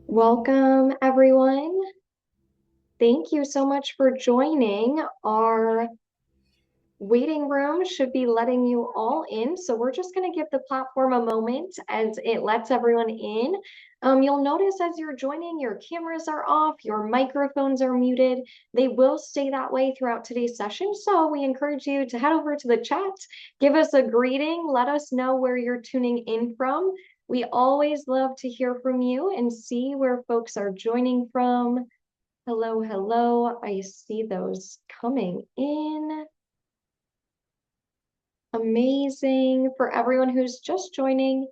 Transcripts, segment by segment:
Welcome, everyone. Thank you so much for joining. Our waiting room should be letting you all in. So we're just going to give the platform a moment as it lets everyone in. You'll notice as you're joining, your cameras are off, your microphones are muted. They will stay that way throughout today's session. So we encourage you to head over to the chat, give us a greeting, let us know where you're tuning in from. We always love to hear from you and see where folks are joining from. Hello, hello. I see those coming in. Amazing. For everyone who's just joining,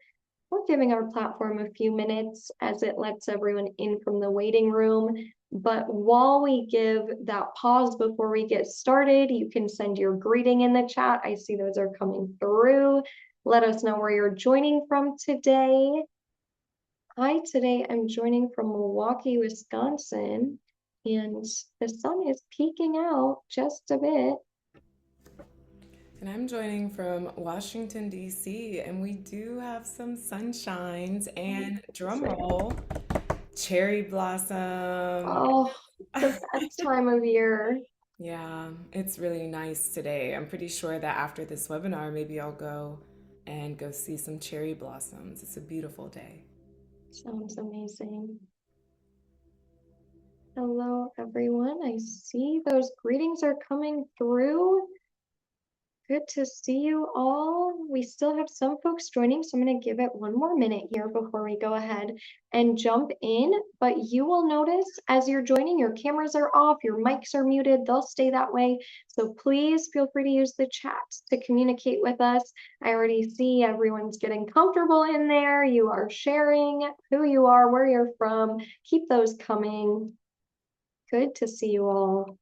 we're giving our platform a few minutes as it lets everyone in from the waiting room. But while we give that pause before we get started, you can send your greeting in the chat. I see those are coming through. Let us know where you're joining from today. Hi, today I'm joining from Milwaukee, Wisconsin, and the sun is peeking out just a bit. And I'm joining from Washington, D.C., and we do have some sunshines and drum roll, cherry blossom. Oh, the best time of year. Yeah, it's really nice today. I'm pretty sure that after this webinar, maybe I'll go and go see some cherry blossoms. It's a beautiful day. Sounds amazing. Hello, everyone. I see those greetings are coming through. Good to see you all. We still have some folks joining, so I'm going to give it one more minute here before we go ahead and jump in. But you will notice as you're joining, your cameras are off, your mics are muted. They'll stay that way. So please feel free to use the chat to communicate with us. I already see everyone's getting comfortable in there. You are sharing who you are, where you're from. Keep those coming. Good to see you all.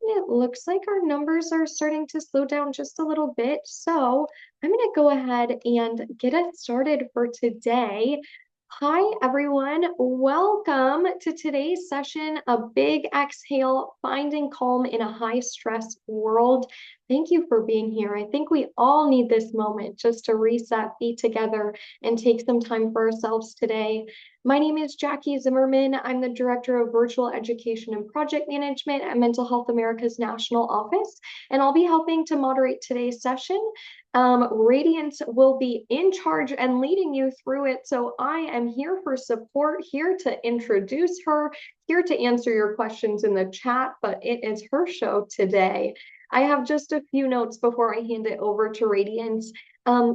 It looks like our numbers are starting to slow down just a little bit. So I'm going to go ahead and get us started for today. Hi, everyone. Welcome to today's session, A Big Exhale, Finding Calm in a High Stress World. Thank you for being here. I think we all need this moment just to reset, be together, and take some time for ourselves today. My name is Jackie Zimmerman. I'm the Director of Virtual Education and Project Management at Mental Health America's National Office, and I'll be helping to moderate today's session. Radiance will be in charge and leading you through it, so I am here for support, here to introduce her, here to answer your questions in the chat, but it is her show today. I have just a few notes before I hand it over to Radiance.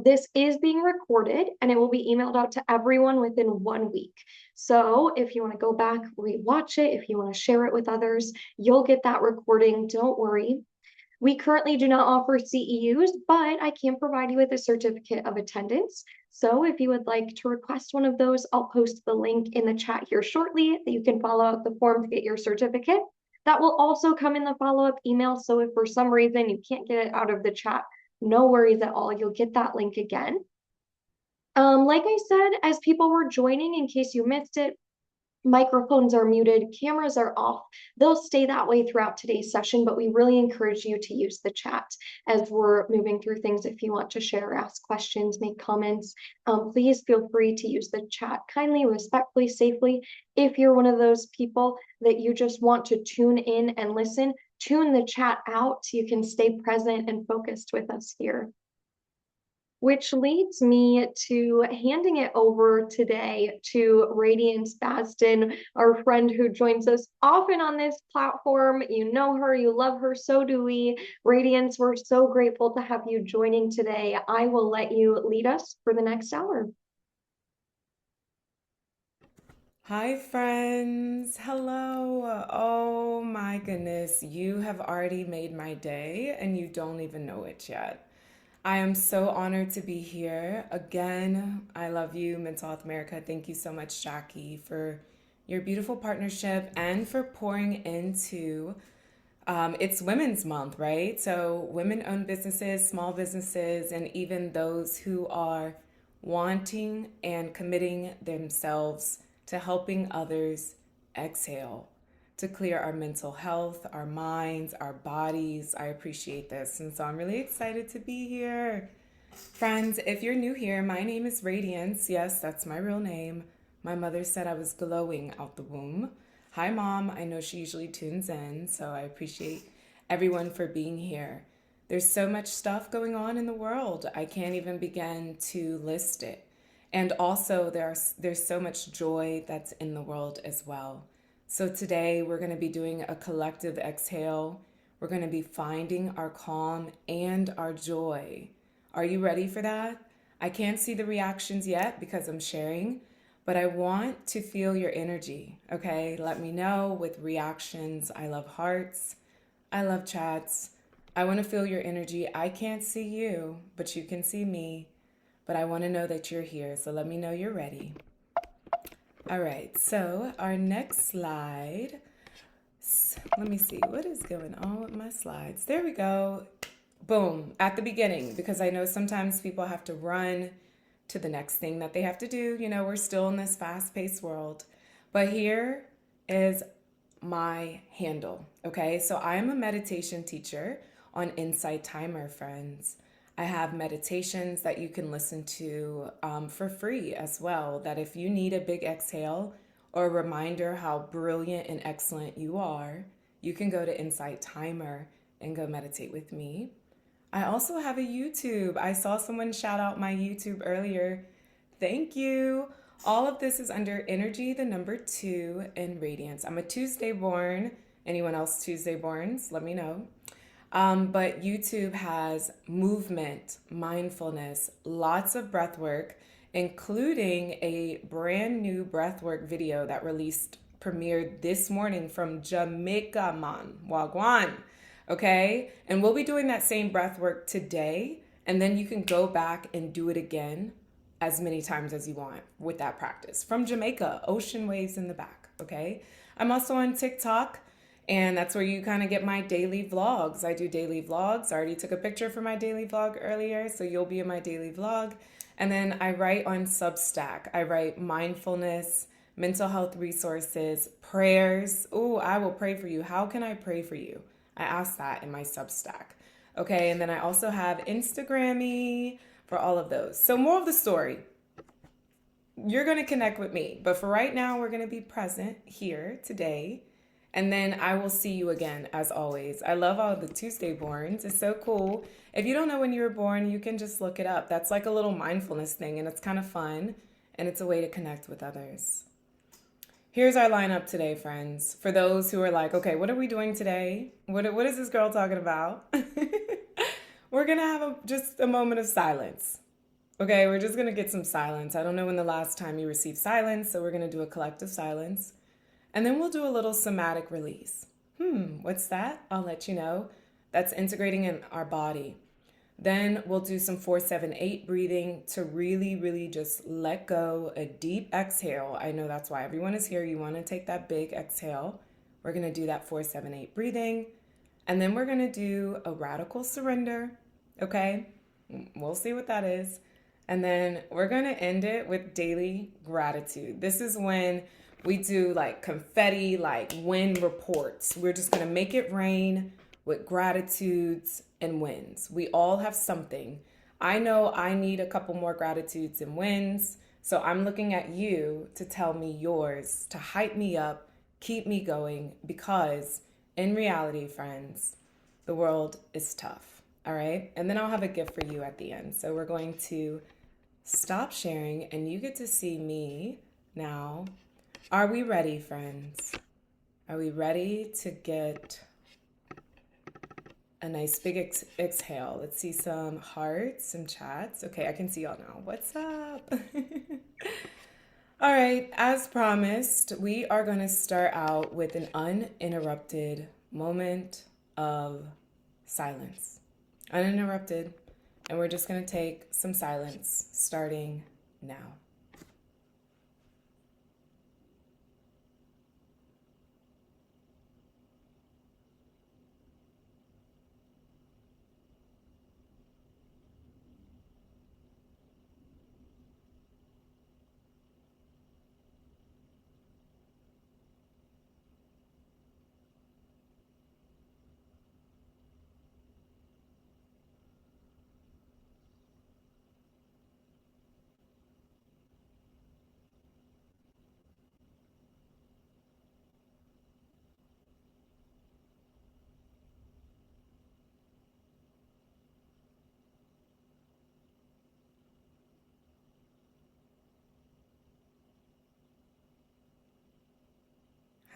This is being recorded and it will be emailed out to everyone within 1 week. So if you want to go back, rewatch it, if you want to share it with others, you'll get that recording. Don't worry. We currently do not offer CEUs, but I can provide you with a certificate of attendance. So if you would like to request one of those, I'll post the link in the chat here shortly that you can follow out the form to get your certificate. That will also come in the follow-up email. So if for some reason you can't get it out of the chat, no worries at all. You'll get that link again. Like I said, as people were joining, in case you missed it, microphones are muted, cameras are off. They'll stay that way throughout today's session, but we really encourage you to use the chat as we're moving through things. If you want to share, ask questions, make comments, please feel free to use the chat kindly, respectfully, safely. If you're one of those people that you just want to tune in and listen, tune the chat out so you can stay present and focused with us here. Which leads me to handing it over today to Radiance Baston, our friend who joins us often on this platform. You know her, you love her, so do we. Radiance, we're so grateful to have you joining today. I will let you lead us for the next hour. Hi, friends. Hello. Oh my goodness. You have already made my day and you don't even know it yet. I am so honored to be here. Again, I love you, Mental Health America. Thank you so much, Jackie, for your beautiful partnership and for pouring into it's Women's Month, right? So, women owned businesses, small businesses, and even those who are wanting and committing themselves to helping others exhale, to clear our mental health, our minds, our bodies. I appreciate this. And so I'm really excited to be here. Friends, if you're new here, my name is Radiance. Yes, that's my real name. My mother said I was glowing out the womb. Hi, Mom. I know she usually tunes in, so I appreciate everyone for being here. There's so much stuff going on in the world. I can't even begin to list it. And also, there's so much joy that's in the world as well. So today we're going to be doing a collective exhale. We're going to be finding our calm and our joy. Are you ready for that? I can't see the reactions yet because I'm sharing, but I want to feel your energy, okay? Let me know with reactions. I love hearts. I love chats. I want to feel your energy. I can't see you, but you can see me. But I want to know that you're here, so let me know you're ready. All right, so our next slide. Let me see, what is going on with my slides? There we go. Boom, at the beginning, because I know sometimes people have to run to the next thing that they have to do. You know, we're still in this fast-paced world. But here is my handle, okay? So I am a meditation teacher on Insight Timer, friends. I have meditations that you can listen to for free as well, that if you need a big exhale or a reminder how brilliant and excellent you are, you can go to Insight Timer and go meditate with me. I also have a YouTube. I saw someone shout out my YouTube earlier. Thank you. All of this is under energy, the number 2, and radiance. I'm a Tuesday born. Anyone else Tuesday borns? Let me know. But YouTube has movement, mindfulness, lots of breath work, including a brand new breathwork video that premiered this morning from Jamaica, man, Wagwan. Okay? And we'll be doing that same breathwork today, and then you can go back and do it again as many times as you want with that practice. From Jamaica, ocean waves in the back, okay? I'm also on TikTok, and that's where you kind of get my daily vlogs. I do daily vlogs. I already took a picture for my daily vlog earlier, so you'll be in my daily vlog. And then I write on Substack. I write mindfulness, mental health resources, prayers. Oh, I will pray for you. How can I pray for you? I ask that in my Substack. Okay, and then I also have Instagrammy for all of those. So more of the story. You're going to connect with me. But for right now, we're going to be present here today. And then I will see you again, as always. I love all the Tuesday borns. It's so cool. If you don't know when you were born, you can just look it up. That's like a little mindfulness thing, and it's kind of fun, and it's a way to connect with others. Here's our lineup today, friends. For those who are like, okay, what are we doing today? What is this girl talking about? We're going to have just a moment of silence. Okay, we're just going to get some silence. I don't know when the last time you received silence, so we're going to do a collective silence. And then we'll do a little somatic release. What's that? I'll let you know. That's integrating in our body. Then we'll do some 4-7-8 breathing to really, really just let go, a deep exhale. I know that's why everyone is here. You want to take that big exhale. We're going to do that 4-7-8 breathing. And then we're going to do a radical surrender. Okay? We'll see what that is. And then we're going to end it with daily gratitude. This is when we do like confetti, like wind reports. We're just going to make it rain with gratitudes and wins. We all have something. I know I need a couple more gratitudes and wins. So I'm looking at you to tell me yours, to hype me up, keep me going, because in reality, friends, the world is tough. All right. And then I'll have a gift for you at the end. So we're going to stop sharing and you get to see me now. Are we ready, friends? Are we ready to get a nice big exhale? Let's see some hearts, some chats. Okay, I can see y'all now. What's up? All right, as promised, we are going to start out with an uninterrupted moment of silence. Uninterrupted. And we're just going to take some silence starting now.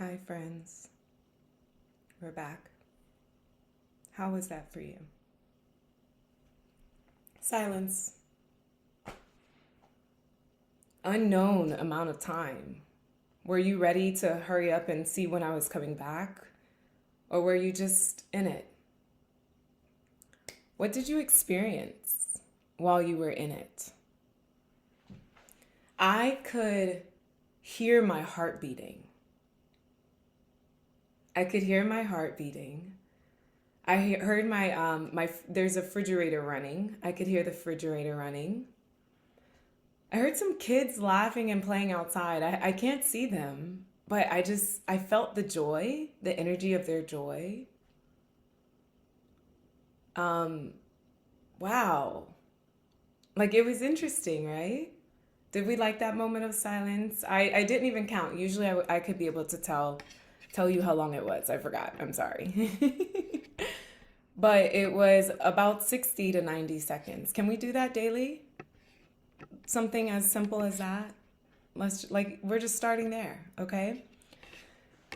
Hi, friends. We're back. How was that for you? Silence. Unknown amount of time. Were you ready to hurry up and see when I was coming back? Or were you just in it? What did you experience while you were in it? I could hear my heart beating. I could hear my heart beating. I heard there's a refrigerator running. I could hear the refrigerator running. I heard some kids laughing and playing outside. I can't see them, but I felt the joy, the energy of their joy. Wow. Like it was interesting, right? Did we like that moment of silence? I didn't even count. Usually I could be able to tell you how long it was. I forgot. I'm sorry. But it was about 60 to 90 seconds. Can we do that daily? Something as simple as that? We're just starting there, okay?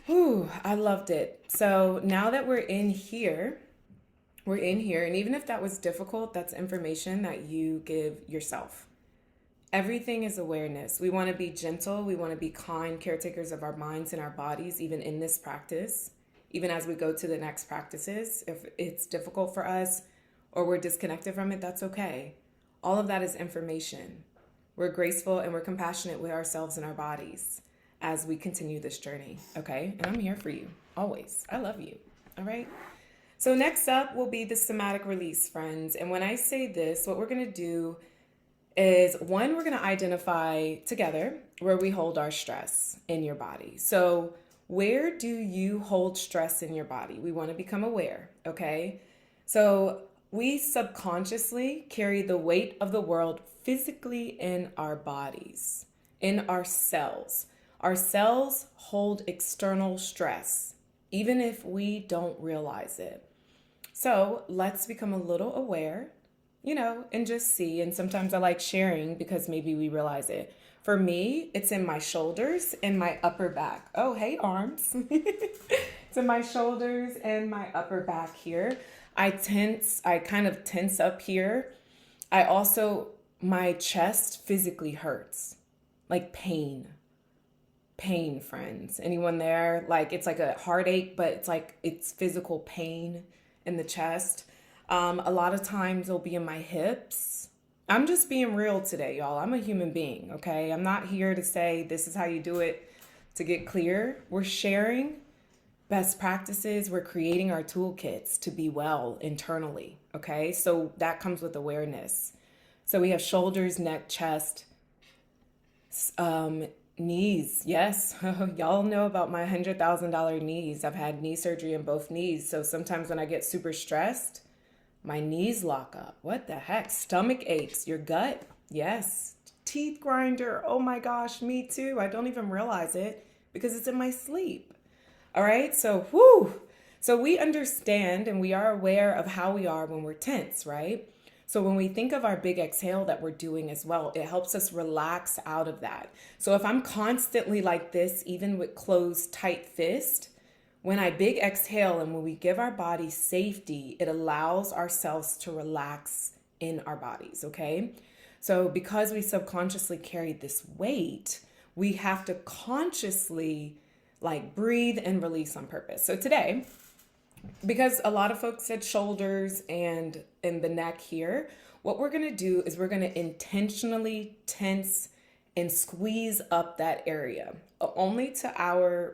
Whew, I loved it. So now that we're in here, and even if that was difficult, that's information that you give yourself. Everything is awareness. We want to be gentle. We want to be kind caretakers of our minds and our bodies, even in this practice, even as we go to the next practices. If it's difficult for us or we're disconnected from it, that's okay. All of that is information. We're graceful and we're compassionate with ourselves and our bodies as we continue this journey, okay? And I'm here for you, always. I love you, all right? So next up will be the somatic release, friends. And when I say this, what we're going to do is, one, we're going to identify together where we hold our stress in your body. So where do you hold stress in your body? We want to become aware, okay? So we subconsciously carry the weight of the world physically in our bodies, in our cells. Our cells hold external stress, even if we don't realize it. So let's become a little aware, and just see. And sometimes I like sharing because maybe we realize it. For me, it's in my shoulders and my upper back. Oh, hey, arms. It's in my shoulders and my upper back here. I kind of tense up here. My chest physically hurts, like pain, friends. Anyone there? Like, it's like a heartache, but it's physical pain in the chest. A lot of times it'll be in my hips. I'm just being real today, y'all. I'm a human being, okay? I'm not here to say this is how you do it to get clear. We're sharing best practices. We're creating our toolkits to be well internally, okay? So that comes with awareness. So we have shoulders, neck, chest, knees. Yes, y'all know about my $100,000 knees. I've had knee surgery in both knees. So sometimes when I get super stressed, my knees lock up. What the heck? Stomach aches, your gut. Yes. Teeth grinder. Oh my gosh, me too. I don't even realize it because it's in my sleep. All right. So, So we understand and we are aware of how we are when we're tense, right? So when we think of our big exhale that we're doing as well, it helps us relax out of that. So if I'm constantly like this, even with closed tight fist, when I big exhale and when we give our body safety, it allows ourselves to relax in our bodies, okay? So because we subconsciously carry this weight, we have to consciously breathe and release on purpose. So today, because a lot of folks said shoulders and in the neck here, what we're going to do is we're going to intentionally tense and squeeze up that area, only to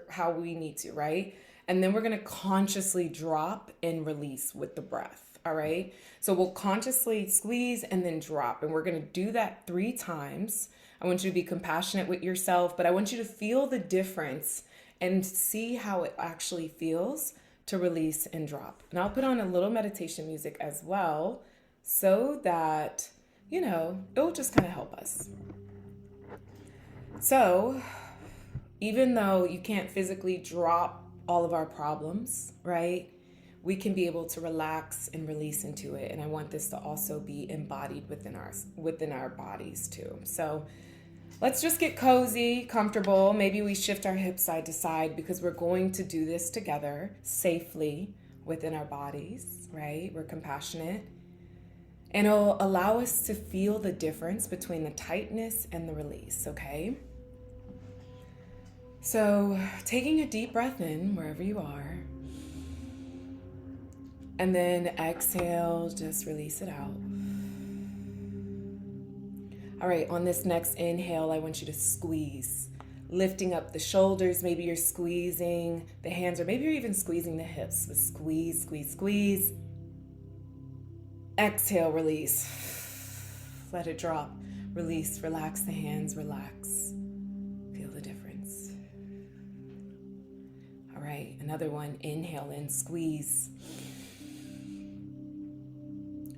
how we need to, right? And then we're going to consciously drop and release with the breath. All right. So we'll consciously squeeze and then drop. And we're going to do that 3 times. I want you to be compassionate with yourself, but I want you to feel the difference and see how it actually feels to release and drop. And I'll put on a little meditation music as well so that, it'll just kind of help us. So even though you can't physically drop all of our problems, right? We can be able to relax and release into it. And I want this to also be embodied within our bodies too. So Let's just get cozy, comfortable. Maybe we shift our hips side to side because we're going to do this together safely within our bodies, right? We're compassionate. And it'll allow us to feel the difference between the tightness and the release, okay? So, taking a deep breath in wherever you are. And then exhale, just release it out. All right, on this next inhale, I want you to squeeze, lifting up the shoulders. Maybe you're squeezing the hands, or maybe you're even squeezing the hips. But squeeze, squeeze, squeeze. Exhale, release. Let it drop. Release, relax the hands, relax. Feel the difference. All right, another one. Inhale in, squeeze.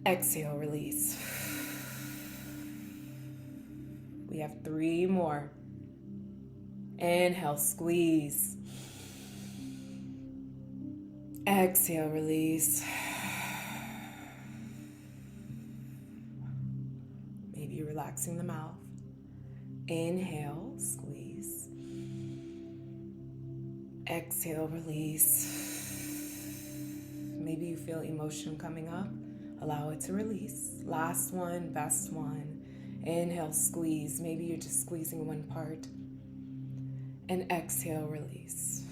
Exhale, release. We have 3 more. Inhale, squeeze. Exhale, release. Maybe you're relaxing the mouth. Inhale, squeeze. Exhale, release. Maybe you feel emotion coming up. Allow it to release. Last one, best one. Inhale, squeeze. Maybe you're just squeezing one part. And exhale, release.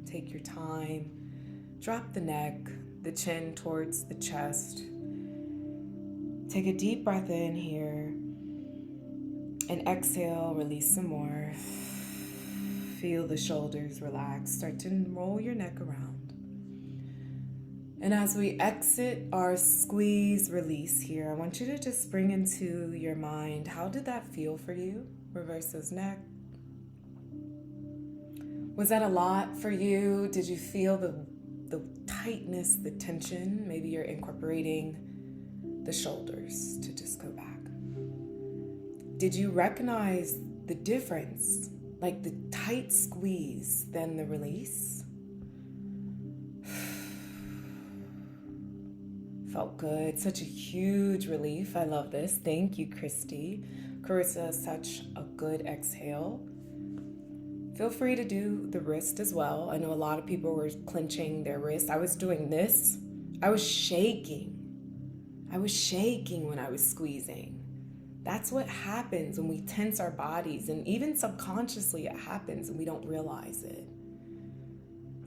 Take your time. Drop the neck, the chin towards the chest. Take a deep breath in here. And exhale, release some more. Feel the shoulders relax. Start to roll your neck around. And as we exit our squeeze release here, I want you to just bring into your mind, how did that feel for you? Reverse those neck. Was that a lot for you? Did you feel the tightness, the tension? Maybe you're incorporating the shoulders to just go back. Did you recognize the difference? Like the tight squeeze, then the release? Felt good. Such a huge relief. I love this. Thank you, Christy. Carissa, such a good exhale. Feel free to do the wrist as well. I know a lot of people were clenching their wrist. I was doing this. I was shaking. I was shaking when I was squeezing. That's what happens when we tense our bodies, and even subconsciously it happens and we don't realize it.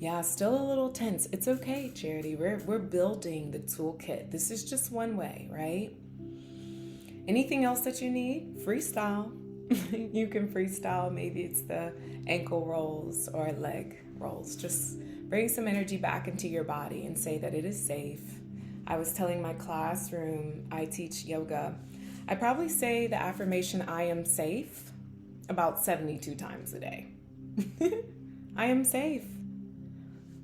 Yeah, still a little tense. It's okay, Charity. We're building the toolkit. This is just one way, right? Anything else that you need? Freestyle. You can freestyle. Maybe it's the ankle rolls or leg rolls. Just bring some energy back into your body and say that it is safe. I was telling my classroom, I teach yoga. I probably say the affirmation, I am safe, about 72 times a day. I am safe.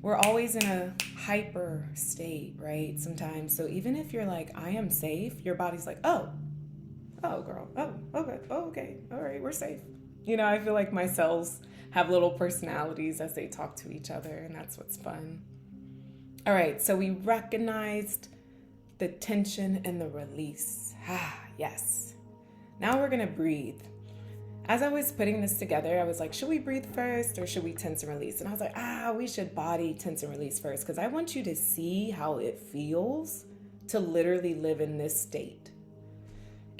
We're always in a hyper state, right? Sometimes. So even if you're like, I am safe, your body's like, oh girl, okay, all right, we're safe. You know, I feel like my cells have little personalities as they talk to each other, and that's what's fun. All right, so we recognized the tension and the release. Yes. Now we're gonna breathe. As I was putting this together, I was like, should we breathe first or should we tense and release? And I was like, we should body tense and release first, because I want you to see how it feels to literally live in this state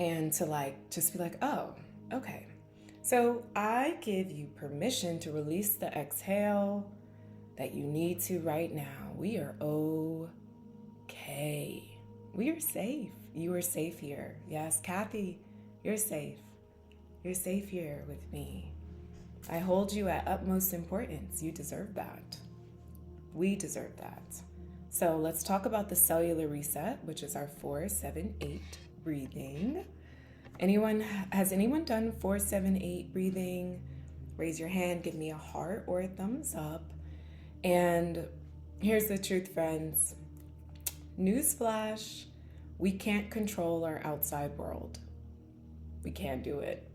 and to like just be like, oh, okay. So I give you permission to release the exhale that you need to right now. We are okay. We are safe. You are safe here. Yes, Kathy, you're safe. You're safe here with me. I hold you at utmost importance. You deserve that. We deserve that. So let's talk about the cellular reset, which is our 4-7-8 breathing. Has anyone done 4-7-8 breathing? Raise your hand, give me a heart or a thumbs up. And here's the truth, friends. Newsflash, we can't control our outside world. We can't do it.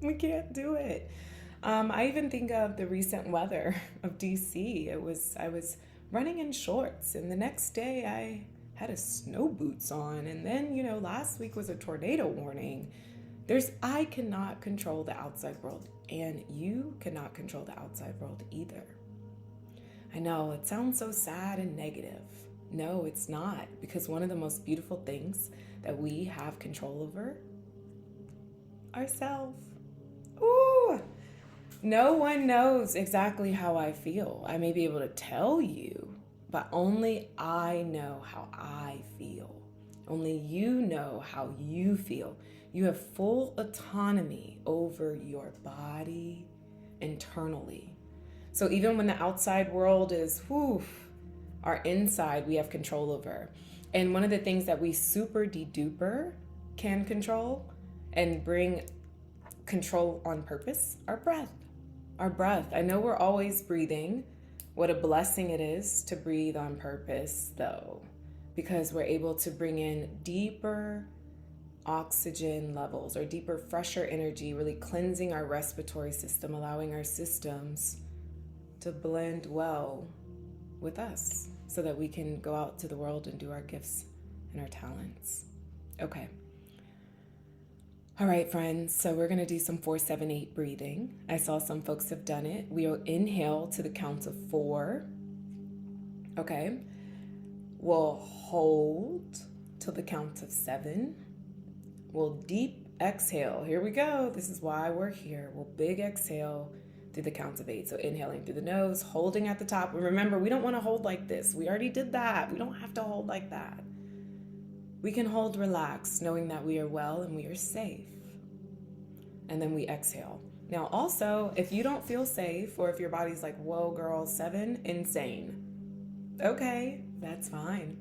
We can't do it. I even think of the recent weather of DC. I was running in shorts, and the next day I had a snow boots on. And then, last week was a tornado warning. I cannot control the outside world, and you cannot control the outside world either. I know it sounds so sad and negative. No, it's not, because one of the most beautiful things that we have control over, ourselves. Ooh, no one knows exactly how I feel. I may be able to tell you, but only I know how I feel. Only you know how you feel. You have full autonomy over your body internally. So even when the outside world is, our inside we have control over. And one of the things that we super de-duper can control and bring control on purpose, our breath. Our breath. I know we're always breathing. What a blessing it is to breathe on purpose, though, because we're able to bring in deeper oxygen levels or deeper, fresher energy, really cleansing our respiratory system, allowing our systems to blend well with us so that we can go out to the world and do our gifts and our talents. Okay. All right, friends, so we're going to do some 4-7-8 breathing. I saw some folks have done it. We'll inhale to the count of 4. Okay. We'll hold till the count of 7. We'll deep exhale. Here we go. This is why we're here. We'll big exhale through the count of 8. So inhaling through the nose, holding at the top. And remember, we don't want to hold like this. We already did that. We don't have to hold like that. We can hold relaxed, knowing that we are well and we are safe. And then we exhale. Now, also, if you don't feel safe, or if your body's like, whoa, girl, 7, insane. Okay, that's fine.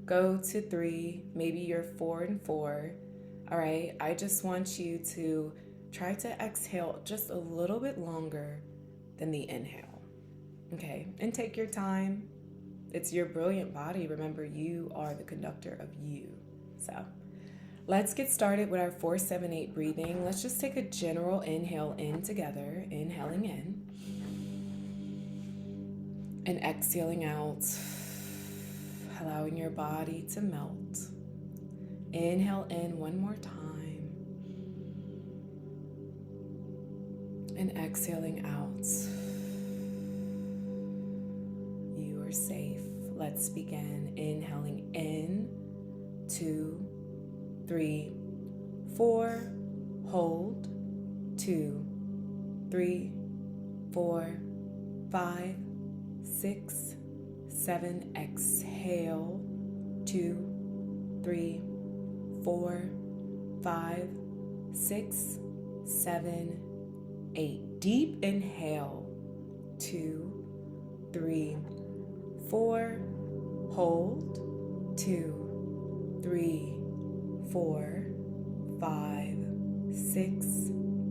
Go to 3, maybe you're 4 and 4. All right, I just want you to try to exhale just a little bit longer than the inhale. Okay, and take your time. It's your brilliant body. Remember, you are the conductor of you. So let's get started with our 4-7-8 breathing. Let's just take a general inhale in together, inhaling in and exhaling out, allowing your body to melt. Inhale in one more time and exhaling out. You are safe. Let's begin. Inhaling in, 2, 3, 4, hold, 2, 3, 4, 5, 6, 7, exhale, 2, 3, 4, 5, 6, 7, 8. Deep inhale, 2, 3, 4, hold, 2, 3, 4, 5, 6,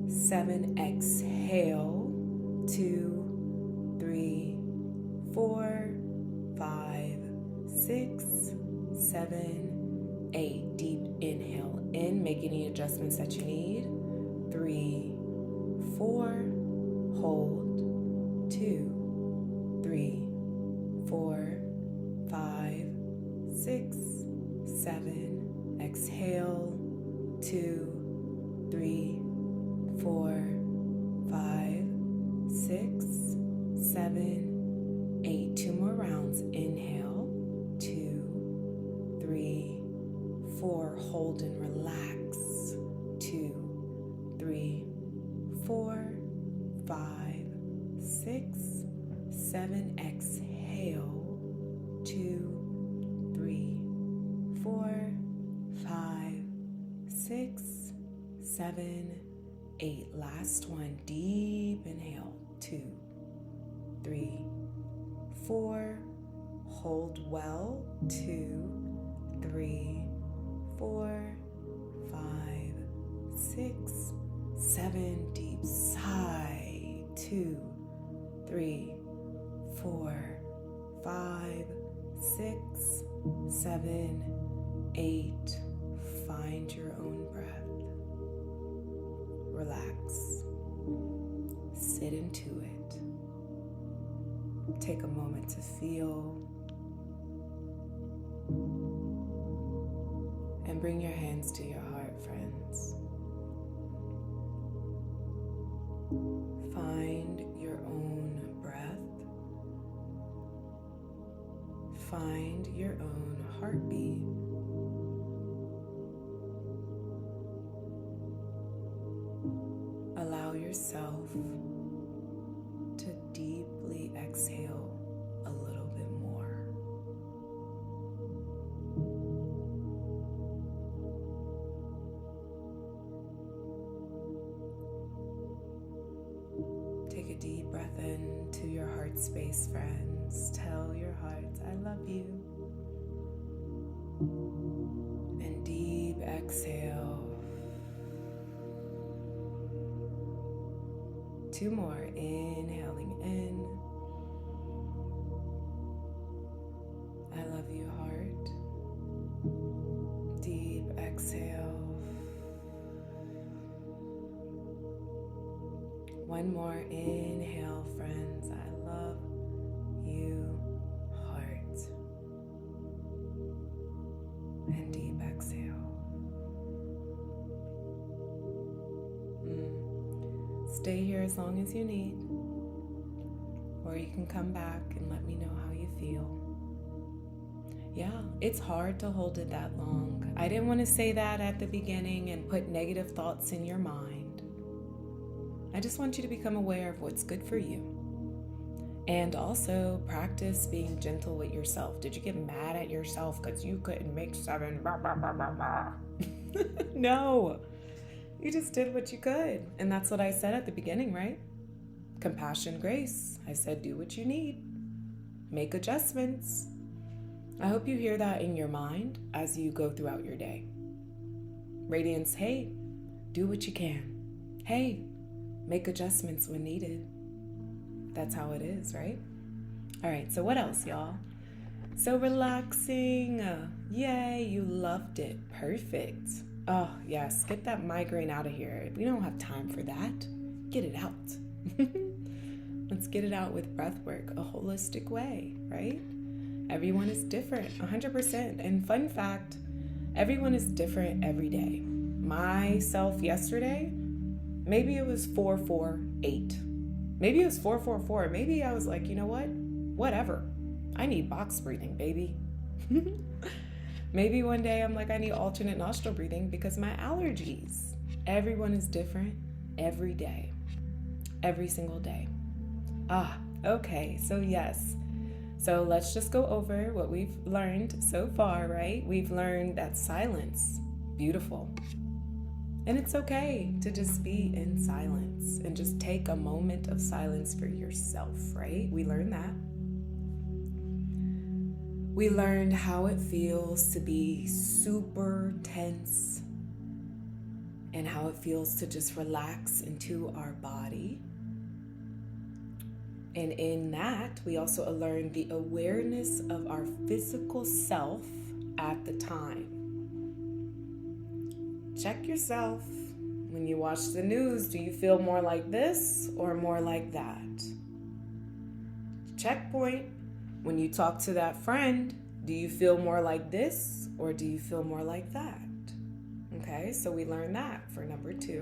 7, exhale, 2, 3, 4, 5, 6, 7, 8. Deep inhale in, make any adjustments that you need. 3, 4, hold, 2, 3, 4, 5, 6, 7, exhale, 2, 3, 4, 5, 6, 7, 8. 2 more rounds. Inhale, 2, 3, 4. Hold and relax. 2, 3, 4, 5, 6, 7. Exhale, 2, 3, 4, 5, 6, 7, 8. Last one. Deep inhale. 2, 3, 4. Hold well. 2, 3, 4, 5, 6, 7. Deep sigh. 2, 3, 4, 5, 6, 7, 8. Find your own breath. Relax. Sit into it. Take a moment to feel. And bring your hands to your heart, friends. find your own heartbeat. Allow yourself to deeply exhale a little bit more. Take a deep breath into your heart space, friends. Tell your heart, I love you. And deep exhale. 2 more, inhaling in. I love you, heart. Deep exhale. 1 more, inhale, friends. I love you, heart. And deep exhale. Stay here as long as you need, or you can come back and let me know how you feel. Yeah, it's hard to hold it that long. I didn't want to say that at the beginning and put negative thoughts in your mind. I just want you to become aware of what's good for you. And also practice being gentle with yourself. Did you get mad at yourself because you couldn't make 7? No. You just did what you could. And that's what I said at the beginning, right? Compassion, grace. I said, do what you need. Make adjustments. I hope you hear that in your mind as you go throughout your day. Radiance, hey, do what you can. Hey, make adjustments when needed. That's how it is, right? All right, so what else, y'all? So relaxing. Yay, you loved it. Perfect. Oh, yes, get that migraine out of here. We don't have time for that. Get it out. Let's get it out with breath work, a holistic way, right? Everyone is different, 100%. And fun fact, everyone is different every day. Myself yesterday, maybe it was 448. Maybe it was 444. Maybe I was like, you know what? Whatever. I need box breathing, baby. Maybe one day I'm like, I need alternate nostril breathing because my allergies. Everyone is different every day, every single day. Okay, so yes. So let's just go over what we've learned so far, right? We've learned that silence, beautiful. And it's okay to just be in silence and just take a moment of silence for yourself, right? We learned that. We learned how it feels to be super tense and how it feels to just relax into our body. And in that, we also learned the awareness of our physical self at the time. Check yourself. When you watch the news, do you feel more like this or more like that? Checkpoint. When you talk to that friend, do you feel more like this or do you feel more like that? Okay, so we learned that for number 2.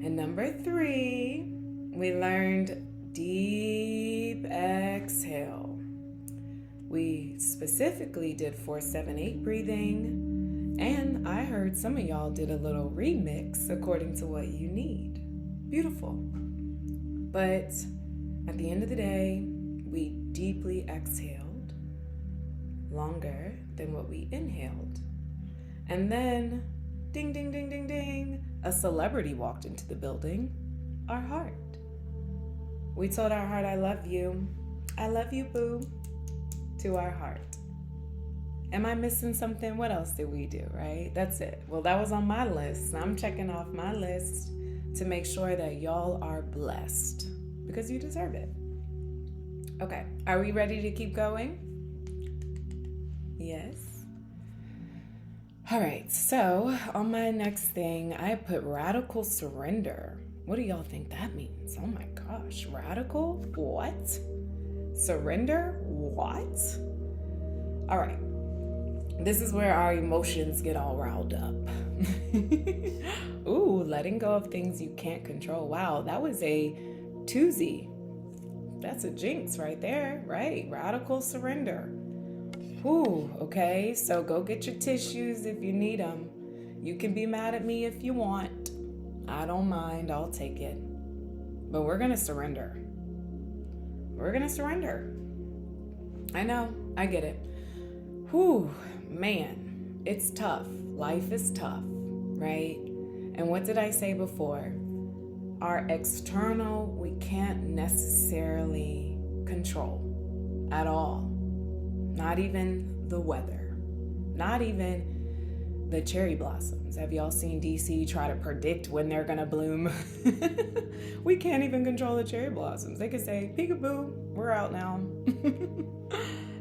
And number 3, we learned deep exhale. We specifically did 4-7-8 breathing, and I heard some of y'all did a little remix according to what you need. Beautiful. But at the end of the day, we deeply exhaled longer than what we inhaled. And then, ding, ding, ding, ding, ding, a celebrity walked into the building, our heart. We told our heart, I love you, boo, to our heart. Am I missing something? What else did we do, right? That's it. Well, that was on my list. I'm checking off my list to make sure that y'all are blessed because you deserve it. Okay, are we ready to keep going? Yes. All right, so on my next thing, I put radical surrender. What do y'all think that means? Oh my gosh, radical? What? Surrender? What? All right, this is where our emotions get all riled up. Ooh, letting go of things you can't control. Wow, that was a twosie. That's a jinx right there, right? Radical surrender. Whew, okay, so go get your tissues if you need them. You can be mad at me if you want. I don't mind, I'll take it. But we're gonna surrender. We're gonna surrender. I know, I get it. Whew, man, it's tough. Life is tough, right? And what did I say before? Our external, we can't necessarily control at all. Not even the weather, not even the cherry blossoms. Have y'all seen DC try to predict when they're gonna bloom? We can't even control the cherry blossoms. They could say, peekaboo, we're out now.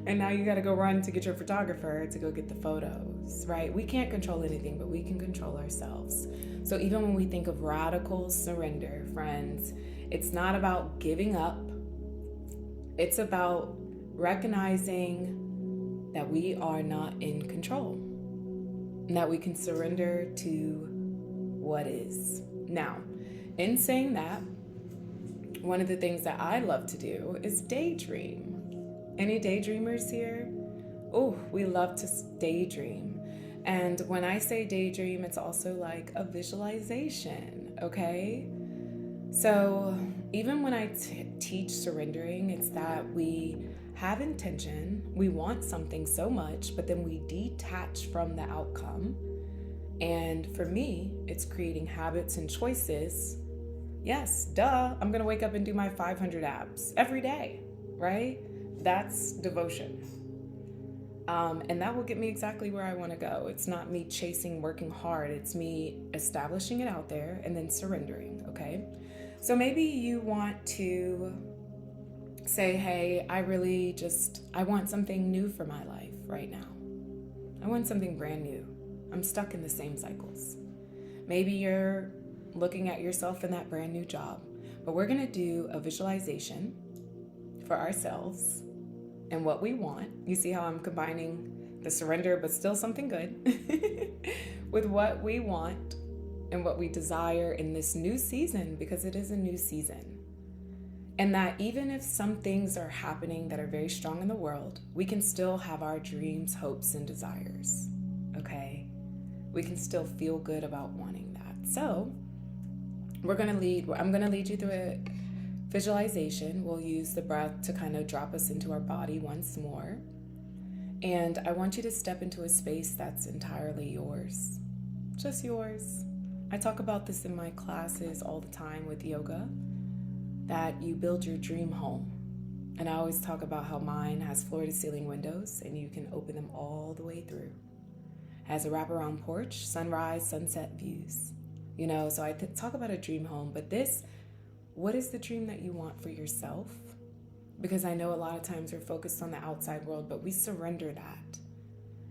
And now you gotta go run to get your photographer to go get the photos, right? We can't control anything, but we can control ourselves. So even when we think of radical surrender, friends, it's not about giving up. It's about recognizing that we are not in control, and that we can surrender to what is. Now, in saying that, one of the things that I love to do is daydream. Any daydreamers here? Oh, we love to daydream. And when I say daydream, it's also like a visualization, okay? So even when I teach surrendering, it's that we have intention, we want something so much, but then we detach from the outcome. And for me, it's creating habits and choices. Yes, duh, I'm gonna wake up and do my 500 abs every day, right? That's devotion. And that will get me exactly where I want to go. It's not me chasing, working hard. It's me establishing it out there and then surrendering, okay? So maybe you want to say, hey, I want something new for my life right now. I want something brand new. I'm stuck in the same cycles. Maybe you're looking at yourself in that brand new job, but we're going to do a visualization for ourselves and what we want. You see how I'm combining the surrender, but still something good, with what we want and what we desire in this new season, because it is a new season. And that even if some things are happening that are very strong in the world, we can still have our dreams, hopes, and desires, okay? We can still feel good about wanting that. So I'm gonna lead you through a visualization. We'll use the breath to kind of drop us into our body once more. And I want you to step into a space that's entirely yours, just yours. I talk about this in my classes all the time with yoga, that you build your dream home. And I always talk about how mine has floor-to-ceiling windows and you can open them all the way through. Has a wraparound porch, sunrise, sunset views. So I talk about a dream home, but what is the dream that you want for yourself? Because I know a lot of times we're focused on the outside world, but we surrender that.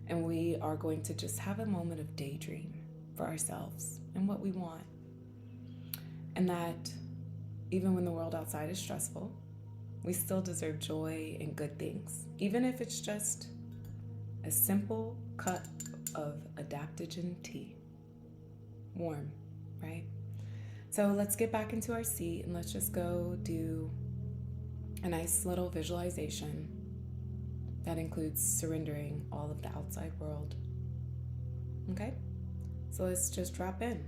And we are going to just have a moment of daydream for ourselves and what we want. And that even when the world outside is stressful, we still deserve joy and good things, even if it's just a simple cup of adaptogen tea. Warm, right? So let's get back into our seat and let's just go do a nice little visualization that includes surrendering all of the outside world. Okay? So let's just drop in.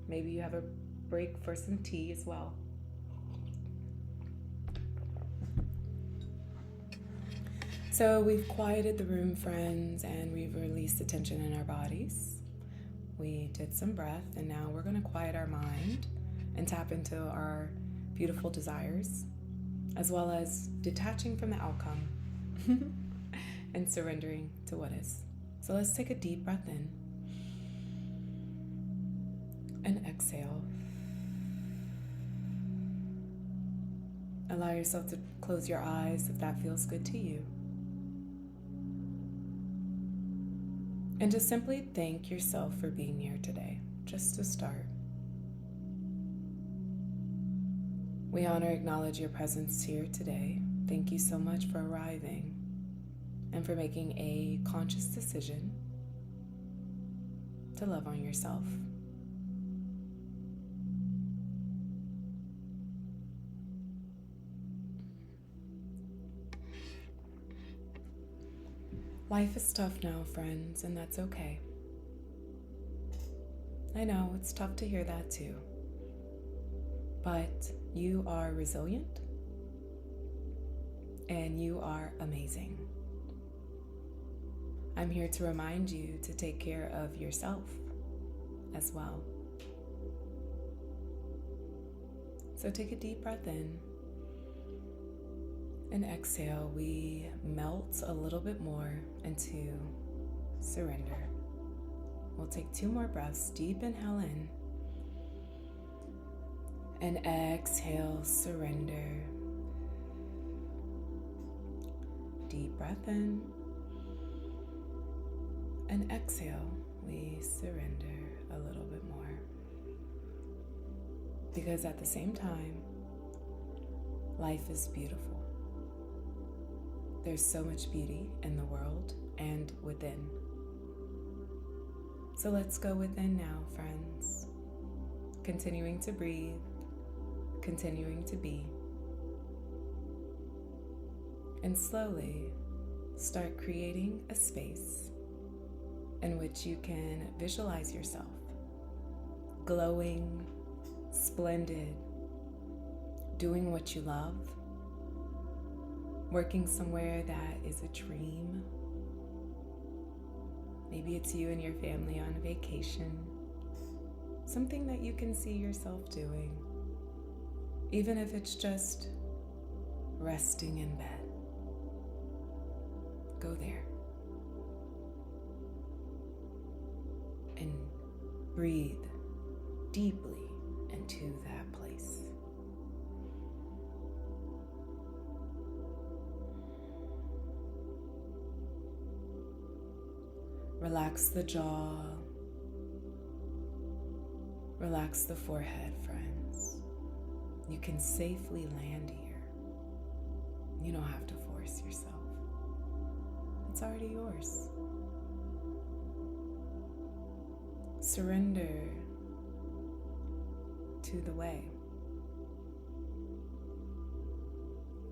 Maybe you have a break for some tea as well. So we've quieted the room, friends, and we've released the tension in our bodies. We did some breath, and now we're going to quiet our mind and tap into our beautiful desires, as well as detaching from the outcome and surrendering to what is. So let's take a deep breath in and exhale. Allow yourself to close your eyes if that feels good to you. And just simply thank yourself for being here today, just to start. We honor, acknowledge your presence here today. Thank you so much for arriving and for making a conscious decision to love on yourself. Life is tough now, friends, and that's okay. I know it's tough to hear that too. But you are resilient and you are amazing. I'm here to remind you to take care of yourself as well. So take a deep breath in and exhale. We melt a little bit more into surrender. We'll take 2 more breaths. Deep inhale in and exhale, surrender. Deep breath in and exhale, we surrender a little bit more. Because at the same time, life is beautiful. There's so much beauty in the world and within. So let's go within now, friends. Continuing to breathe, continuing to be. And slowly start creating a space in which you can visualize yourself glowing, splendid, doing what you love, working somewhere that is a dream. Maybe it's you and your family on vacation, something that you can see yourself doing, even if it's just resting in bed. Go there and breathe deeply into that place. Relax the jaw. Relax the forehead, friends. You can safely land here. You don't have to force yourself. It's already yours. Surrender to the way.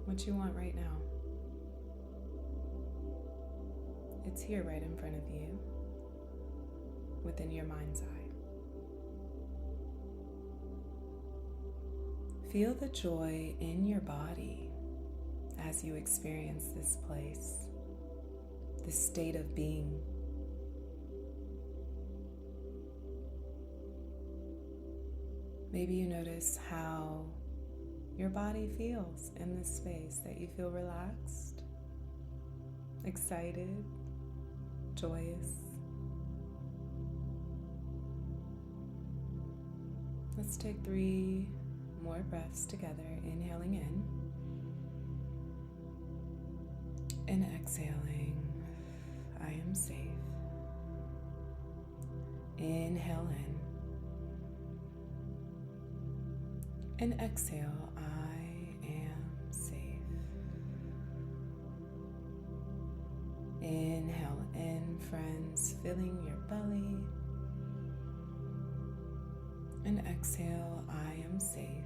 What you want right now. It's here right in front of you, within your mind's eye. Feel the joy in your body as you experience this place, this state of being. Maybe you notice how your body feels in this space, that you feel relaxed, excited, joyous. Let's take 3 more breaths together, inhaling in and exhaling. I am safe. Inhale in and exhale. I am safe. Inhale in, friends, filling your belly. And exhale, I am safe.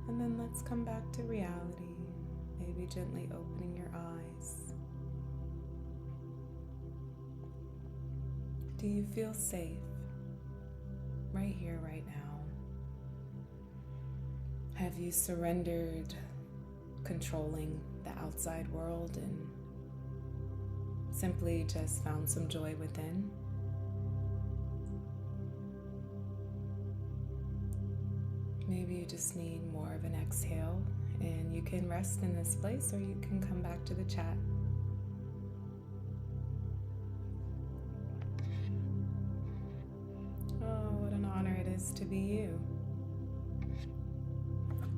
And then let's come back to reality, maybe gently opening your eyes. Do you feel safe right here, right now? Have you surrendered controlling the outside world and simply just found some joy within? Maybe you just need more of an exhale, and you can rest in this place, or you can come back to the chat. Oh, what an honor it is to be you.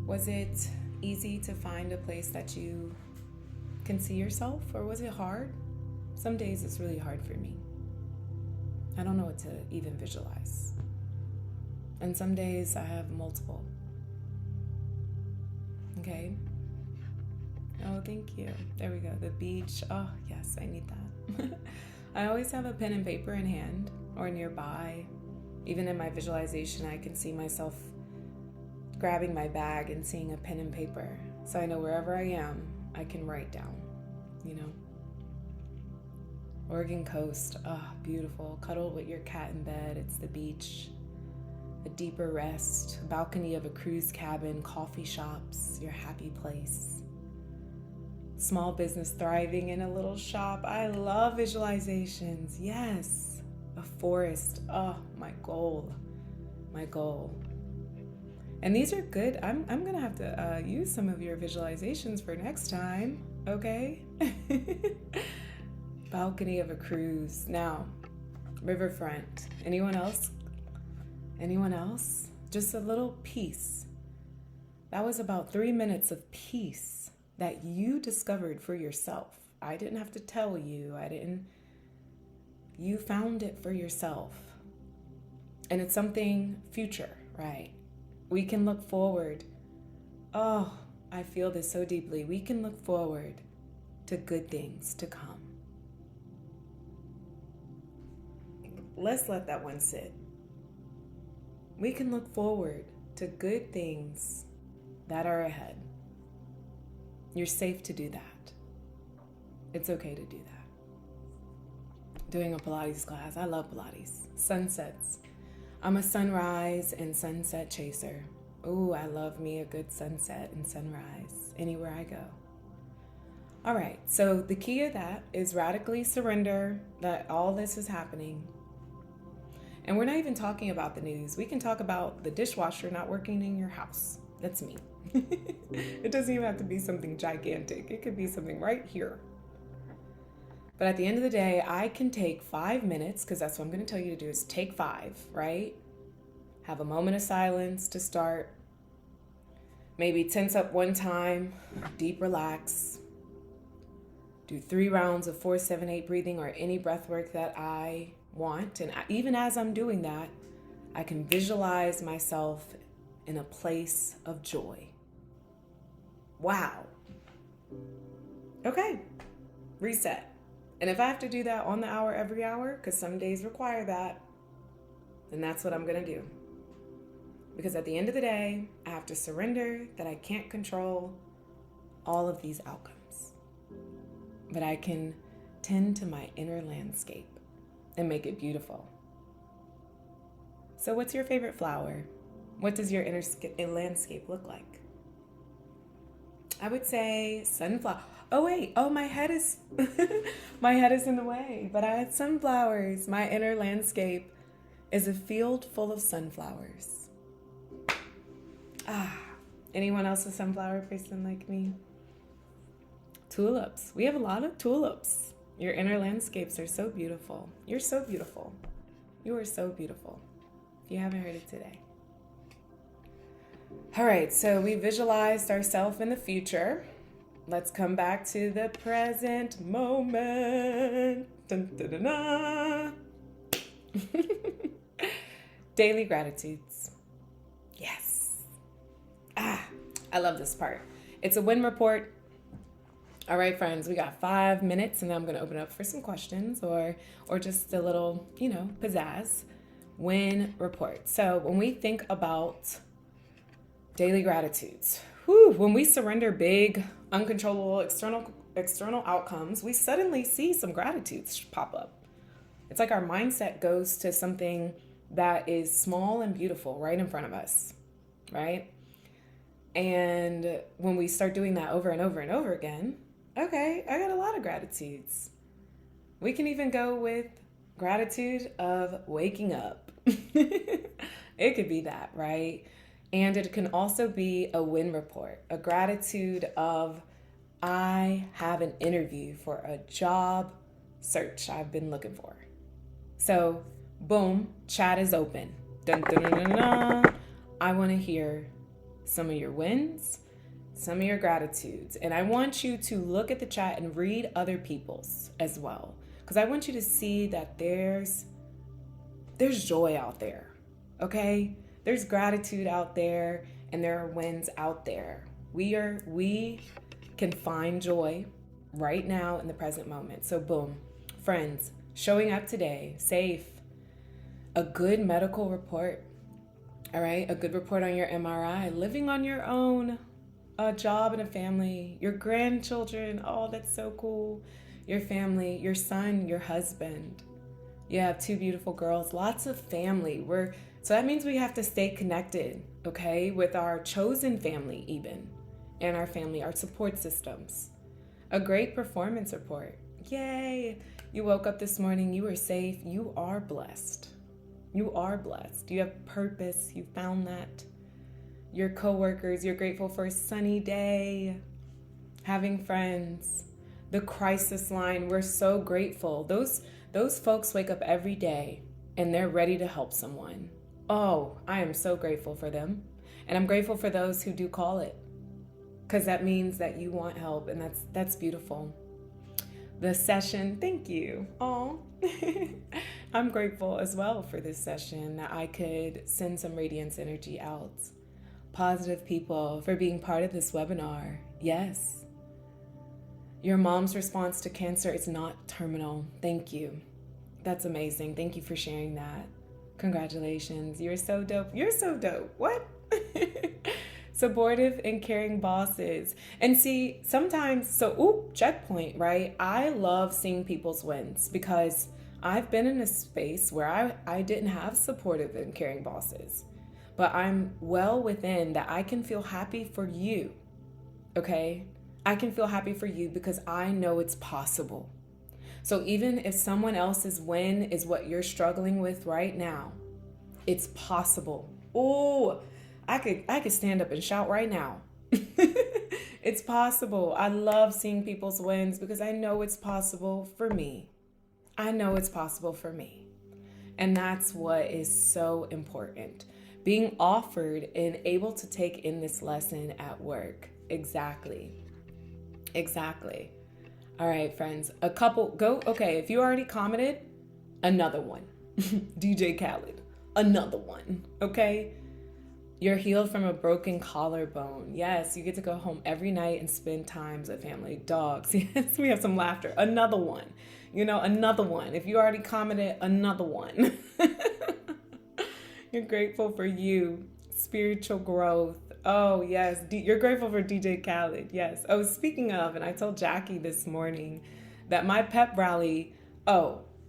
Was it easy to find a place that you can see yourself, or was it hard? Some days it's really hard for me. I don't know what to even visualize. And some days I have multiple. Okay? Oh, thank you. There we go. The beach. Oh, yes, I need that. I always have a pen and paper in hand or nearby. Even in my visualization, I can see myself grabbing my bag and seeing a pen and paper So I know wherever I am, I can write down, you know. Oregon coast, beautiful. Cuddle with your cat in bed. It's the beach. A deeper rest, a balcony of a cruise cabin, coffee shops, your happy place. Small business thriving in a little shop. I love visualizations. Yes. A forest. Oh, my goal. My goal. And these are good. I'm going to have to use some of your visualizations for next time. Okay? Balcony of a cruise. Now, riverfront. Anyone else? Anyone else? Just a little peace. That was about 3 minutes of peace that you discovered for yourself. I didn't have to tell you. You found it for yourself. And it's something future, right? We can look forward. Oh, I feel this so deeply. We can look forward to good things to come. Let's let that one sit. We can look forward to good things that are ahead. You're safe to do that. It's okay to do that. Doing a Pilates class. I love Pilates. Sunsets. I'm a sunrise and sunset chaser. Ooh, I love me a good sunset and sunrise anywhere I go. All right, so the key of that is radically surrender that all this is happening. And we're not even talking about the news. We can talk about the dishwasher not working in your house. That's me. It doesn't even have to be something gigantic. It could be something right here. But at the end of the day, I can take 5 minutes, because that's what I'm going to tell you to do, is take 5, right? Have a moment of silence to start. Maybe tense up one time, deep relax. Do 3 rounds of 4-7-8 breathing or any breath work that I want. And even as I'm doing that, I can visualize myself in a place of joy. Wow. Okay. Reset. And if I have to do that on the hour every hour, because some days require that, then that's what I'm going to do. Because at the end of the day, I have to surrender that I can't control all of these outcomes. But I can tend to my inner landscape and make it beautiful. So what's your favorite flower? What does your inner landscape look like? I would say sunflower. Oh wait, my head is my head is in the way, but I had sunflowers. My inner landscape is a field full of sunflowers. Anyone else a sunflower person like me? Tulips. We have a lot of tulips. Your inner landscapes are so beautiful. You're so beautiful. You are so beautiful. If you haven't heard it today. All right, so we visualized ourselves in the future. Let's come back to the present moment. Dun, dun, dun, dun. Daily gratitudes. Yes. I love this part. It's a win report. All right, friends, we got 5 minutes, and then I'm going to open up for some questions or just a little, pizzazz. Win report. So when we think about daily gratitudes, when we surrender big, uncontrollable external outcomes, we suddenly see some gratitudes pop up. It's like our mindset goes to something that is small and beautiful right in front of us, right? And when we start doing that over and over and over again, okay, I got a lot of gratitudes. We can even go with gratitude of waking up. It could be that, right? And it can also be a win report, a gratitude of, I have an interview for a job search I've been looking for. So, boom, chat is open. Dun, dun, dun, dun, dun. I want to hear some of your wins, some of your gratitudes. And I want you to look at the chat and read other people's as well. Because I want you to see that there's joy out there, okay? There's gratitude out there, and there are wins out there. We can find joy right now in the present moment. So boom, friends, showing up today, safe, a good medical report, all right? A good report on your MRI, living on your own, a job and a family, your grandchildren. Oh, that's so cool. Your family, your son, your husband. You have two beautiful girls, lots of family. So that means we have to stay connected, okay, with our chosen family even, and our family, our support systems. A great performance report. Yay! You woke up this morning, you were safe, you are blessed. You are blessed. You have purpose, you found that. Your coworkers, you're grateful for a sunny day, having friends. The crisis line, we're so grateful. Those folks wake up every day and they're ready to help someone. Oh, I am so grateful for them. And I'm grateful for those who do call it, because that means that you want help, and that's beautiful. The session, thank you. Oh, I'm grateful as well for this session, that I could send some radiance energy out. Positive people, for being part of this webinar. Yes. Your mom's response to cancer is not terminal. Thank you. That's amazing. Thank you for sharing that. Congratulations. You're so dope. You're so dope. What? Supportive and caring bosses. And see, sometimes, checkpoint, right? I love seeing people's wins, because I've been in a space where I didn't have supportive and caring bosses, but I'm well within that. I can feel happy for you, okay? I can feel happy for you because I know it's possible. So even if someone else's win is what you're struggling with right now, it's possible. Oh, I could stand up and shout right now. It's possible. I love seeing people's wins because I know it's possible for me. I know it's possible for me. And that's what is so important. Being offered and able to take in this lesson at work. Exactly. All right, friends, okay, if you already commented, another one. DJ Khaled, another one, okay? You're healed from a broken collarbone. Yes, you get to go home every night and spend times with family, dogs. Yes, we have some laughter. Another one, another one. If you already commented, another one. You're grateful for you, spiritual growth. Oh, yes. You're grateful for DJ Khaled. Yes. Oh, speaking of, and I told Jackie this morning that my pep rally,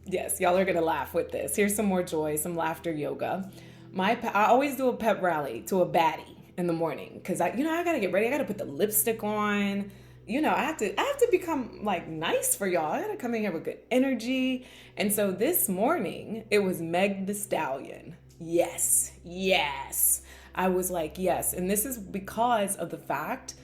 yes, y'all are going to laugh with this. Here's some more joy, some laughter yoga. I always do a pep rally to a baddie in the morning because I got to get ready. I got to put the lipstick on. I have to become like nice for y'all. I got to come in here with good energy. And so this morning it was Meg the Stallion. Yes. I was like, yes. And this is because of the fact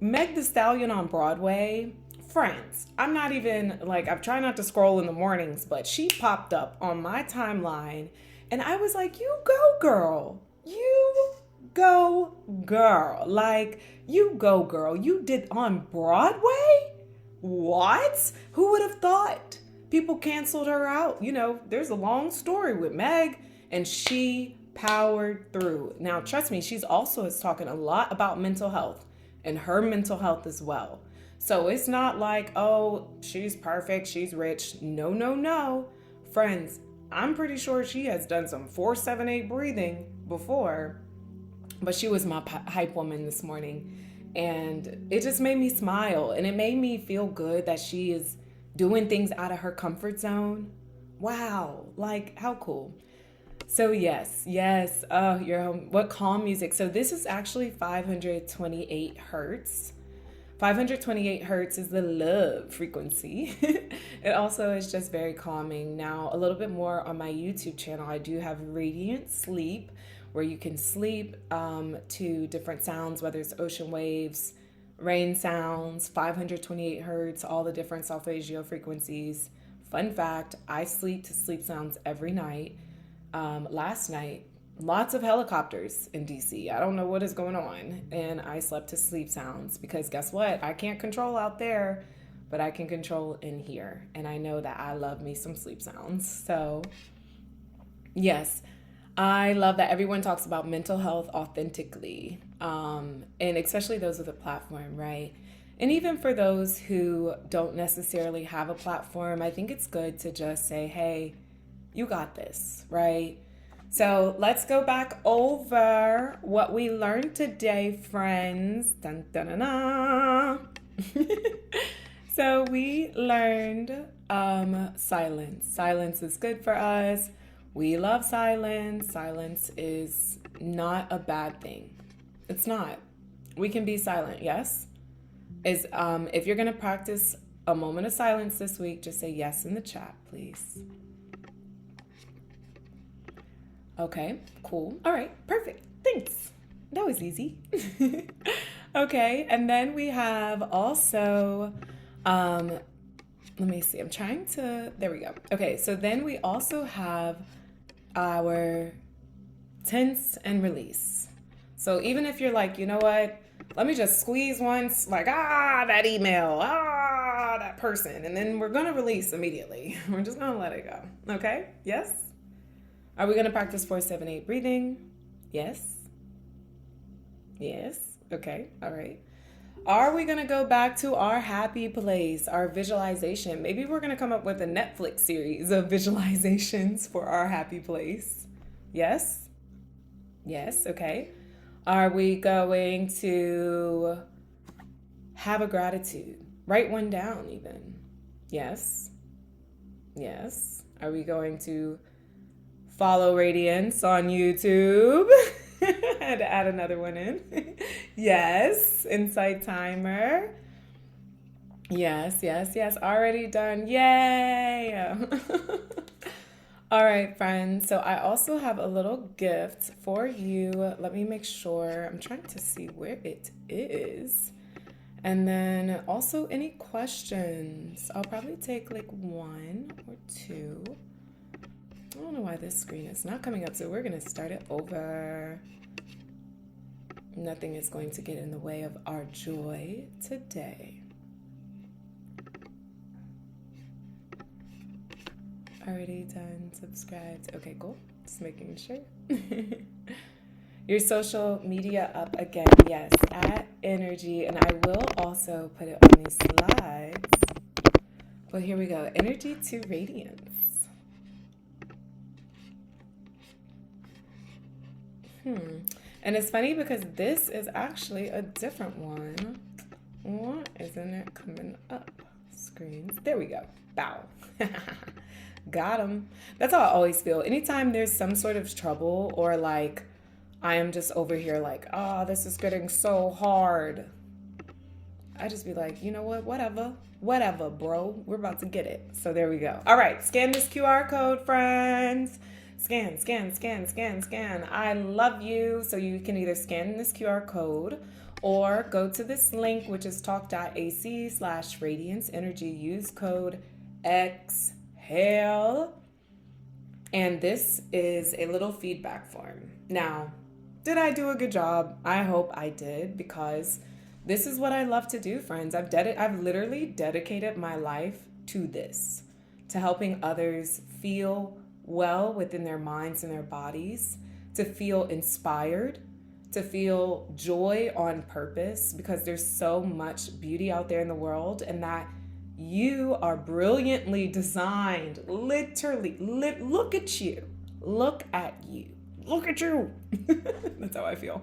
Meg the Stallion on Broadway, friends. I'm trying not to scroll in the mornings, but she popped up on my timeline and I was like, you go, girl. You go, girl. Like, you go, girl. You did on Broadway? What? Who would have thought? People canceled her out. There's a long story with Meg, and she powered through. Now, trust me, she's also is talking a lot about mental health and her mental health as well. So it's not like, oh, she's perfect, she's rich. No. Friends, I'm pretty sure she has done some 4-7-8 breathing before, but she was my hype woman this morning. And it just made me smile, and it made me feel good that she is doing things out of her comfort zone. Wow, like how cool. So yes, you're home. What calm music. So this is actually 528 hertz. 528 hertz is the love frequency. It also is just very calming. Now, a little bit more on my YouTube channel, I do have Radiant Sleep, where you can sleep to different sounds, whether it's ocean waves, rain sounds, 528 hertz, all the different solfeggio frequencies. Fun fact, I sleep to sleep sounds every night. Last night, lots of helicopters in DC. I don't know what is going on. And I slept to sleep sounds because guess what? I can't control out there, but I can control in here. And I know that I love me some sleep sounds. So yes, I love that everyone talks about mental health authentically. And especially those with a platform, right? And even for those who don't necessarily have a platform, I think it's good to just say, hey, you got this, right? So let's go back over what we learned today, friends. Dun, dun, dun, dun. So we learned silence. Silence is good for us. We love silence. Silence is not a bad thing. It's not. We can be silent, yes? Is if you're gonna practice a moment of silence this week, just say yes in the chat, please. Okay, cool. All right, perfect. Thanks. That was easy. Okay, and then we have also, let me see, I'm trying to, there we go. Okay, so then we also have our tense and release. So even if you're like, you know what, let me just squeeze once, like, that email, that person, and then we're gonna release immediately. We're just gonna let it go. Okay? Yes? Are we gonna practice 4-7-8 breathing? Yes? Yes? Okay, all right. Are we gonna go back to our happy place, our visualization? Maybe we're gonna come up with a Netflix series of visualizations for our happy place. Yes? Yes, okay. Are we going to have a gratitude? Write one down, even. Yes? Yes. Are we going to follow Radiance on YouTube? I had to add another one in. Yes. Insight timer. Yes, yes, yes. Already done. Yay! All right, friends. So I also have a little gift for you. Let me make sure. I'm trying to see where it is. And then also any questions. I'll probably take like one or two. I don't know why this screen is not coming up, so we're going to start it over. Nothing is going to get in the way of our joy today. Already done, subscribed. Okay, cool. Just making sure. Your social media up again, yes, at Energy, and I will also put it on these slides. Well, here we go. Energy to Radiance. And it's funny because this is actually a different one. Why isn't it coming up? Screens. There we go. Bow. Got him. That's how I always feel. Anytime there's some sort of trouble or like I am just over here like, this is getting so hard. I just be like, you know what? Whatever, bro. We're about to get it. So there we go. All right. Scan this QR code, friends. Scan, scan, scan, scan, scan. I love you. So you can either scan this QR code or go to this link, which is talk.ac/radiance energy. Use code EXHALE. And this is a little feedback form. Now, did I do a good job? I hope I did, because this is what I love to do, friends. I've literally dedicated my life to this, to helping others feel well within their minds and their bodies, to feel inspired, to feel joy on purpose, because there's so much beauty out there in the world, and that you are brilliantly designed. Literally, look at you. Look at you. Look at you. That's how I feel.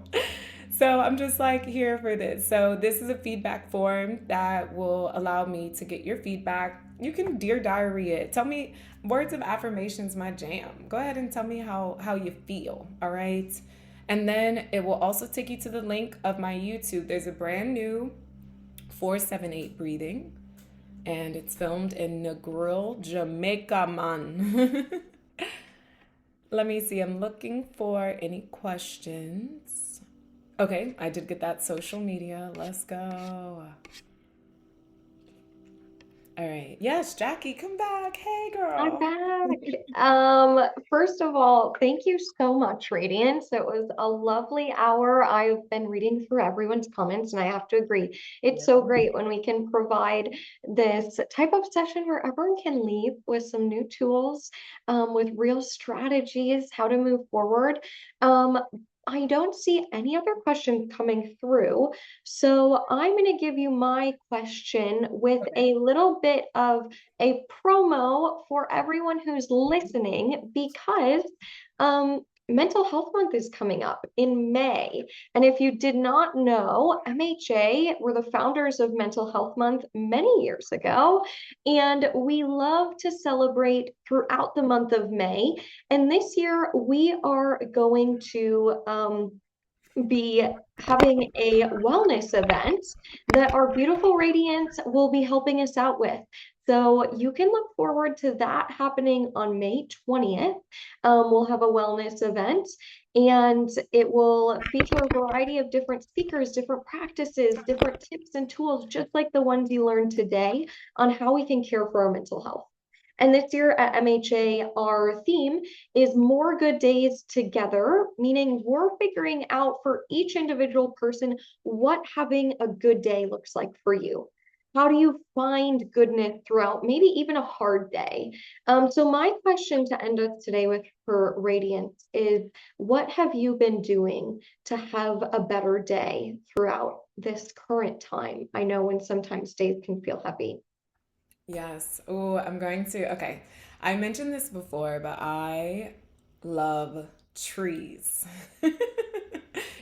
So I'm just like here for this. So this is a feedback form that will allow me to get your feedback. You can Dear Diary it. Tell me, words of affirmations, my jam. Go ahead and tell me how you feel, all right? And then it will also take you to the link of my YouTube. There's a brand new 4-7-8 breathing, and it's filmed in Negril, Jamaica, man. Let me see. I'm looking for any questions. Okay, I did get that social media. Let's go. All right. Yes, Jackie, come back. Hey, I'm girl. back. First of all, thank you so much, Radiance. It was a lovely hour. I've been reading through everyone's comments, and I have to agree, it's so great when we can provide this type of session where everyone can leave with some new tools, with real strategies, how to move forward. I don't see any other questions coming through. So I'm going to give you my question with a little bit of a promo for everyone who's listening, because Mental Health Month is coming up in May. And if you did not know, MHA were the founders of Mental Health Month many years ago. And we love to celebrate throughout the month of May. And this year we are going to be having a wellness event that our beautiful Radiance will be helping us out with. So you can look forward to that happening on May 20th. We'll have a wellness event and it will feature a variety of different speakers, different practices, different tips and tools, just like the ones you learned today on how we can care for our mental health. And this year at MHA, our theme is more good days together, meaning we're figuring out for each individual person what having a good day looks like for you. How do you find goodness throughout maybe even a hard day? So my question to end us today with for Radiance is, what have you been doing to have a better day throughout this current time? I know when sometimes days can feel heavy. Yes. Oh, okay. I mentioned this before, but I love trees.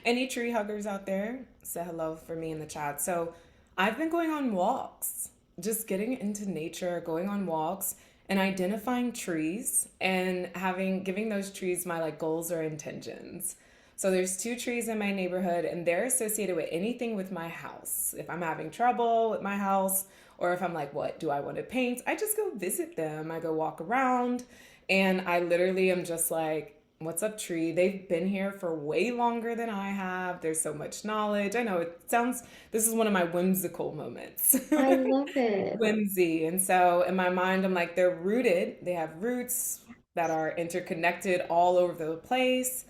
Any tree huggers out there? Say hello for me in the chat. So I've been going on walks, just getting into nature, going on walks and identifying trees and giving those trees my like goals or intentions. So there's two trees in my neighborhood and they're associated with anything with my house. If I'm having trouble with my house or if I'm like, what do I want to paint? I just go visit them. I go walk around and I literally am just like, what's up, tree? They've been here for way longer than I have. There's so much knowledge. I know this is one of my whimsical moments. I love it. Whimsy. And so in my mind, I'm like, they're rooted. They have roots that are interconnected all over the place.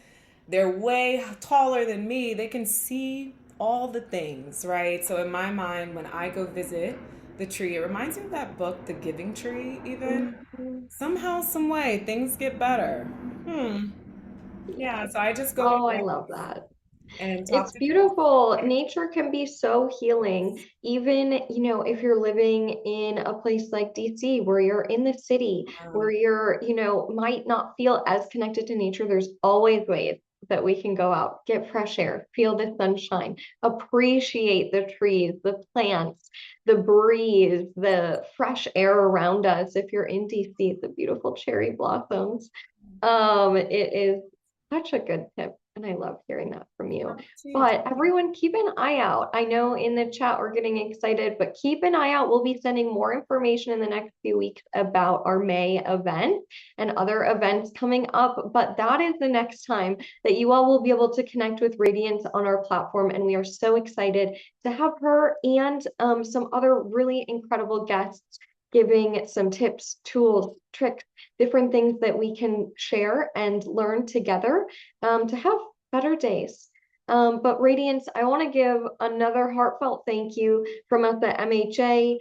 They're way taller than me. They can see all the things, right? So in my mind, when I go visit the tree, it reminds me of that book, The Giving Tree, even. Mhm. Somehow, some way, things get better. Hmm. Yeah, Yes. so I just go on Oh, I love walks that. and talk It's to trees. beautiful. Nature can be so healing. Even, if you're living in a place like DC where you're in the city, where you're, might not feel as connected to nature, there's always ways that we can go out, get fresh air, feel the sunshine, appreciate the trees, the plants, the breeze, the fresh air around us. If you're in DC, the beautiful cherry blossoms. It is such a good tip, and I love hearing that from you. But everyone, keep an eye out. I know in the chat we're getting excited, but keep an eye out. We'll be sending more information in the next few weeks about our May event and other events coming up. But that is the next time that you all will be able to connect with Radiance on our platform. And we are so excited to have her and some other really incredible guests giving some tips, tools, tricks, different things that we can share and learn together to have better days. But Radiance, I want to give another heartfelt thank you from us at MHA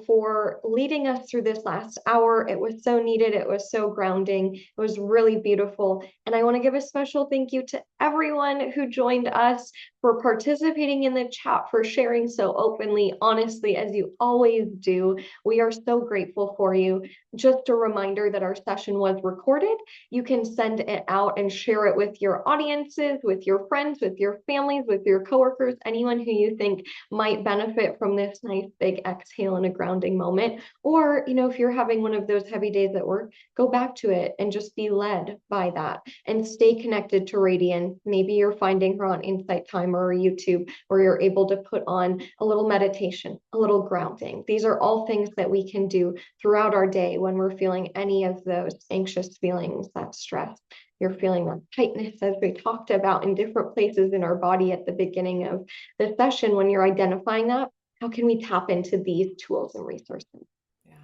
for leading us through this last hour. It was so needed. It was so grounding. It was really beautiful. And I want to give a special thank you to everyone who joined us for participating in the chat, for sharing so openly, honestly, as you always do. We are so grateful for you. Just a reminder that our session was recorded. You can send it out and share it with your audiences, with your friends, with your families, with your coworkers, anyone who you think might benefit from this nice big exhale and a grounding moment. Or, if you're having one of those heavy days at work, go back to it and just be led by that and stay connected to Radiance. Maybe you're finding her on Insight Timer or YouTube, where you're able to put on a little meditation, a little grounding. These are all things that we can do throughout our day when we're feeling any of those anxious feelings, that stress. You're feeling that tightness, as we talked about in different places in our body at the beginning of the session. When you're identifying that, how can we tap into these tools and resources? Yeah.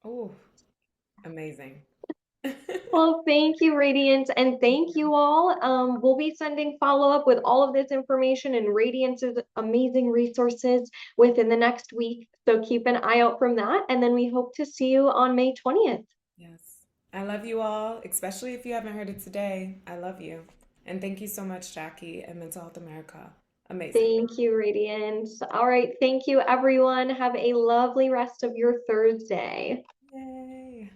Oh, amazing. Well, thank you, Radiance, and thank you all. We'll be sending follow-up with all of this information and Radiance's amazing resources within the next week. So keep an eye out from that. And then we hope to see you on May 20th. Yes. I love you all, especially if you haven't heard it today. I love you. And thank you so much, Jackie and Mental Health America. Amazing. Thank you, Radiance. All right. Thank you, everyone. Have a lovely rest of your Thursday. Yay.